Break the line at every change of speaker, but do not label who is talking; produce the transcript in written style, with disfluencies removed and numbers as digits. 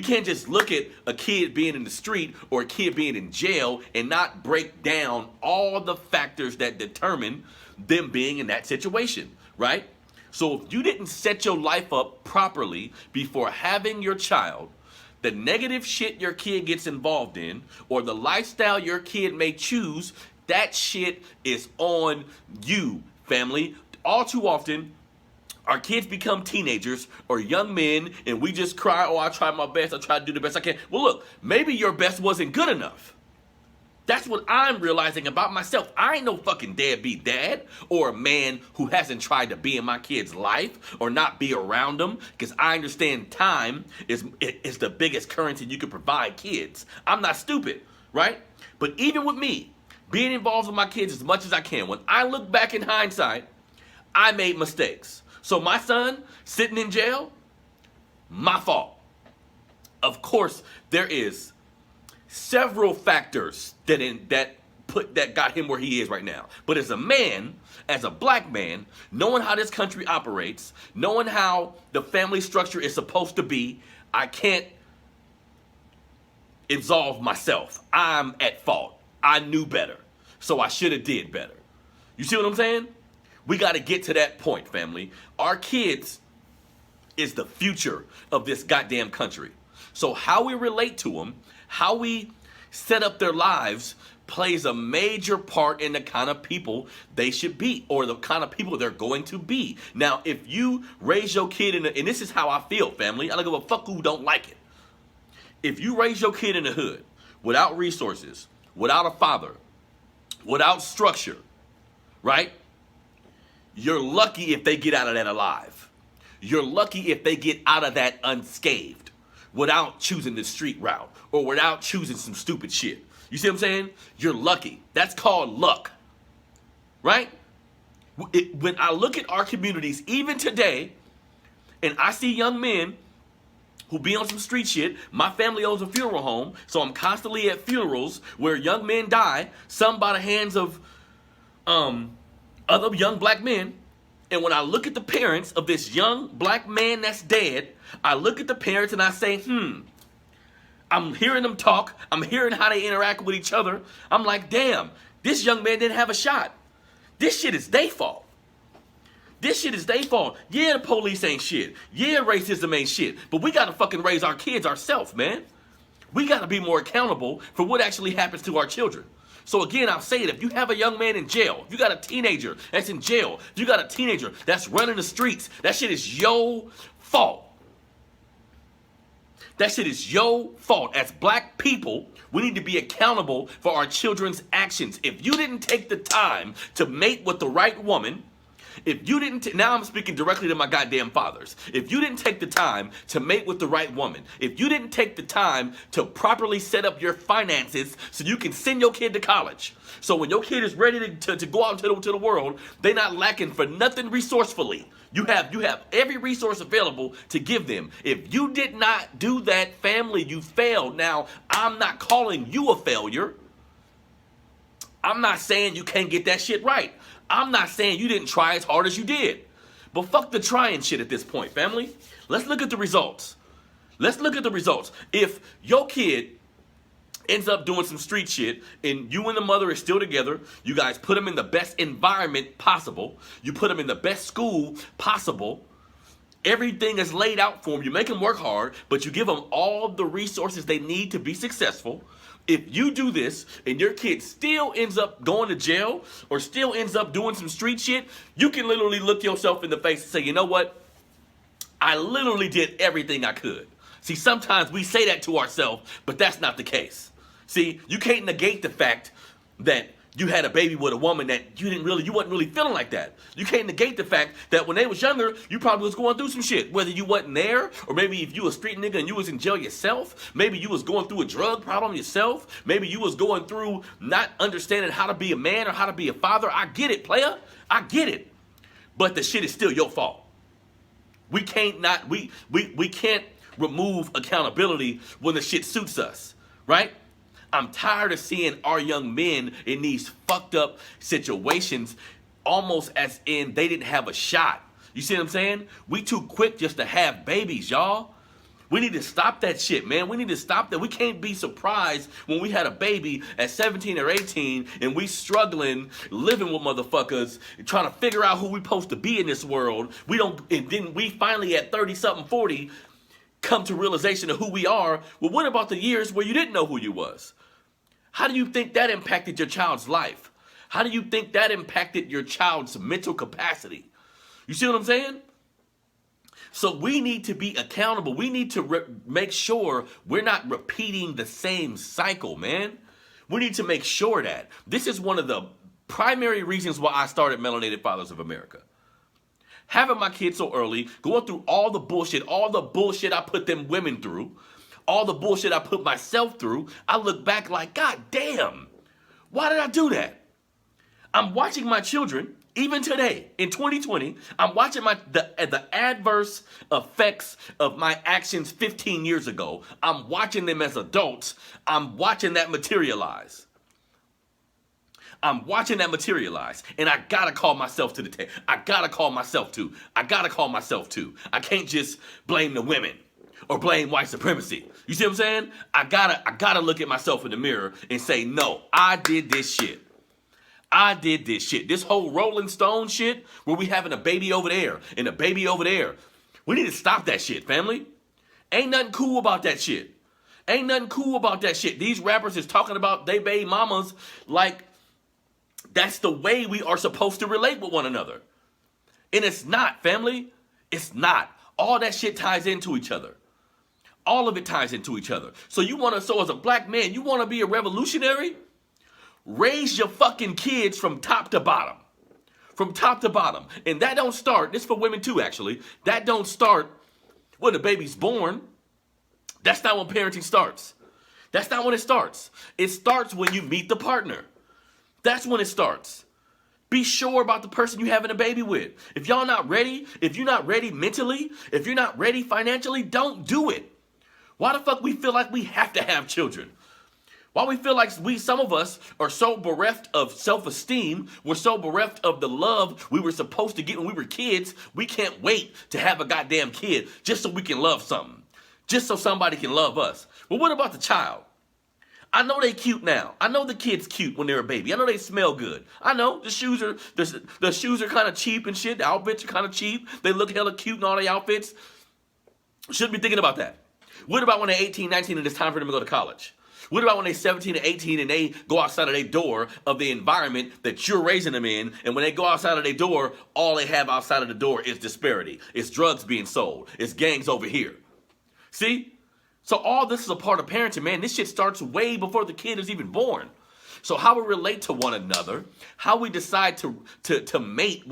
You can't just look at a kid being in the street or a kid being in jail and not break down all the factors that determine them being in that situation, right? So if you didn't set your life up properly before having your child, the negative shit your kid gets involved in or the lifestyle your kid may choose, that shit is on you, family. All too often, our kids become teenagers or young men and we just cry, oh, I tried my best, I tried to do the best I can. Well, look, maybe your best wasn't good enough. That's what I'm realizing about myself. I ain't no fucking deadbeat dad or a man who hasn't tried to be in my kid's life or not be around them, because I understand time is the biggest currency you can provide kids. I'm not stupid, right? But even with me being involved with my kids as much as I can, when I look back in hindsight, I made mistakes. So my son sitting in jail, my fault. Of course, there is several factors that got him where he is right now. But as a man, as a black man, knowing how this country operates, knowing how the family structure is supposed to be, I can't absolve myself. I'm at fault. I knew better. So I should have did better. You see what I'm saying? We got to get to that point, family. Our kids is the future of this goddamn country. So how we relate to them, how we set up their lives plays a major part in the kind of people they should be or the kind of people they're going to be. Now, if you raise your kid and this is how I feel, family. I don't give a fuck who don't like it. If you raise your kid in the hood without resources, without a father, without structure, right? You're lucky if they get out of that alive. You're lucky if they get out of that unscathed without choosing the street route or without choosing some stupid shit. You see what I'm saying? You're lucky. That's called luck, right? When I look at our communities, even today, and I see young men who be on some street shit. My family owns a funeral home, so I'm constantly at funerals where young men die, some by the hands of other young black men. And when I look at the parents of this young black man that's dead, I look at the parents and I say, I'm hearing them talk. I'm hearing how they interact with each other. I'm like, damn, this young man didn't have a shot. This shit is their fault. This shit is their fault. Yeah, the police ain't shit. Yeah, racism ain't shit. But we gotta fucking raise our kids ourselves, man. We gotta be more accountable for what actually happens to our children. So again, I'll say it, if you have a young man in jail, if you got a teenager that's in jail, if you got a teenager that's running the streets, that shit is your fault. That shit is your fault. As black people, we need to be accountable for our children's actions. If you didn't take the time to mate with the right woman, if you didn't, now I'm speaking directly to my goddamn fathers. If you didn't take the time to mate with the right woman, if you didn't take the time to properly set up your finances so you can send your kid to college, so when your kid is ready to go out into the world, they're not lacking for nothing resourcefully. You have every resource available to give them. If you did not do that, family, you failed. Now, I'm not calling you a failure. I'm not saying you can't get that shit right. I'm not saying you didn't try as hard as you did. But fuck the trying shit at this point, family. Let's look at the results. Let's look at the results. If your kid ends up doing some street shit and you and the mother is still together, you guys put them in the best environment possible, you put them in the best school possible, everything is laid out for them, you make them work hard, but you give them all the resources they need to be successful. If you do this and your kid still ends up going to jail or still ends up doing some street shit, you can literally look yourself in the face and say, you know what? I literally did everything I could. See, sometimes we say that to ourselves, but that's not the case. See, you can't negate the fact that you had a baby with a woman that you wasn't really feeling like that. You can't negate the fact that when they was younger, you probably was going through some shit. Whether you wasn't there, or maybe if you a street nigga and you was in jail yourself, maybe you was going through a drug problem yourself, maybe you was going through not understanding how to be a man or how to be a father. I get it, player. I get it. But the shit is still your fault. We can't remove accountability when the shit suits us, right? I'm tired of seeing our young men in these fucked up situations almost as in they didn't have a shot. You see what I'm saying? We too quick just to have babies, y'all. We need to stop that shit, man. We need to stop that. We can't be surprised when we had a baby at 17 or 18 and we struggling, living with motherfuckers, trying to figure out who we supposed to be in this world. And then we finally at 30 something, 40, come to realization of who we are. Well, what about the years where you didn't know who you was? How do you think that impacted your child's life? How do you think that impacted your child's mental capacity? You see what I'm saying? So we need to be accountable. We need to make sure we're not repeating the same cycle, man. We need to make sure that. This is one of the primary reasons why I started Melanated Fathers of America. Having my kids so early, going through all the bullshit I put them women through, all the bullshit I put myself through, I look back like, God damn, why did I do that? I'm watching my children. Even today, in 2020, I'm watching the adverse effects of my actions 15 years ago. I'm watching them as adults. I'm watching that materialize. I'm watching that materialize. And I gotta call myself to the table. I gotta call myself to. I can't just blame the women or blame white supremacy. You see what I'm saying? I gotta look at myself in the mirror and say, no, I did this shit. This whole Rolling Stone shit where we having a baby over there and a baby over there. We need to stop that shit, family. Ain't nothing cool about that shit. These rappers is talking about they baby mamas like that's the way we are supposed to relate with one another. And it's not, family. It's not. All that shit ties into each other. All of it ties into each other. So as a black man, you want to be a revolutionary? Raise your fucking kids from top to bottom. And that don't start, this for women too actually, that don't start when the baby's born. That's not when parenting starts. That's not when it starts. It starts when you meet the partner. That's when it starts. Be sure about the person you're having a baby with. If you're not ready mentally, if you're not ready financially, don't do it. Why the fuck we feel like we have to have children? Why we feel like some of us are so bereft of self-esteem, we're so bereft of the love we were supposed to get when we were kids, we can't wait to have a goddamn kid just so we can love something, just so somebody can love us. Well, what about the child? I know they cute now. I know the kid's cute when they're a baby. I know they smell good. I know the shoes are kind of cheap and shit. The outfits are kind of cheap. They look hella cute in all the outfits. Shouldn't be thinking about that. What about when they're 18, 19 and it's time for them to go to college? What about when they're 17 and 18 and they go outside of their door of the environment that you're raising them in, and when they go outside of their door, all they have outside of the door is disparity. It's drugs being sold. It's gangs over here. See? So all this is a part of parenting, man. This shit starts way before the kid is even born. So how we relate to one another, how we decide to mate with